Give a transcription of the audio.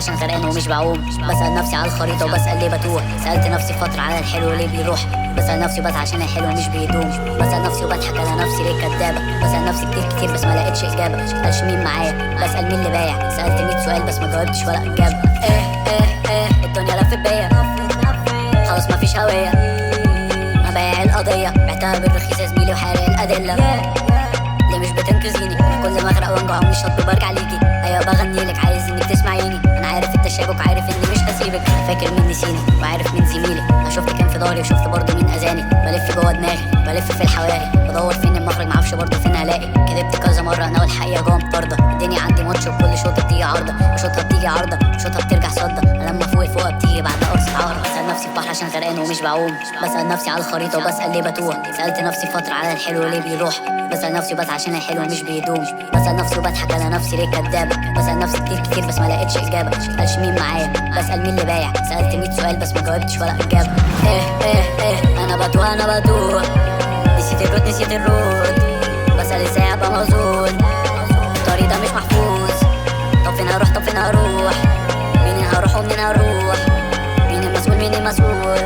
عشان غرقان ومش بعوم. بسأل نفسي على الخريطة وبسأل ليه بتوه. سألت نفسي فترة على الحلو ليه بيروح. بسأل نفسي وبس عشان الحلو مش بيدوم. بسأل نفسي وبضحك على نفسي ليه كدابة. بسأل نفسي كتير بس ما لقيتش إجابة. مبسألش مين معايا، بسأل مين اللي بايع. سألت 100 سؤال بس ما جاوبتش ولا إجابة. الدنيا لفت بيا خلاص مفيش هوية. مبايع القضية بعتها بالرخيص يا زميلي وحارق الأدلة. ليه مش بتنقذيني؟ كل ما اغرق وانجع من الشط برجع ليكي. ايوه بغنيلك عايز انك تسمعيني. انا عارف التشابك عارف اني مش هسيبك. فاكر مين نسيني وعارف مين زميلي. انا شفت كان في ضهري وشفت برضه مين اذاني. بلف جوه دماغي بلف في الحواري بدور فين المخرج معرفش برضه فين هلاقي. كدبت كذا مرة انا والحقيقة جوه مطاردة. الدنيا عندي ماتش وكل شوطة بتيجي عارضة. وشوطها بتيجي عارضة وشوطها بترجع صدة. لما فوق بتيجي بعد قرصة عقرة. بسأل نفسي في بحر عشان غرقان ومش بعوم. بسأل نفسي على الخريطة وبسأل ليه بتوه. سألت نفسي فترة على الحلو ليه بيروح. بسأل نفسي وبس عشان الحلو مش بيدوم. بسأل نفسي وبضحك على نفسي ليه كدابة. بسأل نفسي كتير بس ما لقيتش إجابة. مبسألش مين معايا، بسأل مين اللي بايع. سألت 100 سؤال بس ما جاوبتش ولا إجابة. أنا بتوه نسيت الرود. بسأل ازاي ابقى موزون. الطريق ده مش محفوظ. طب فين هروح مين هروح ومنين هروح. مين المسؤول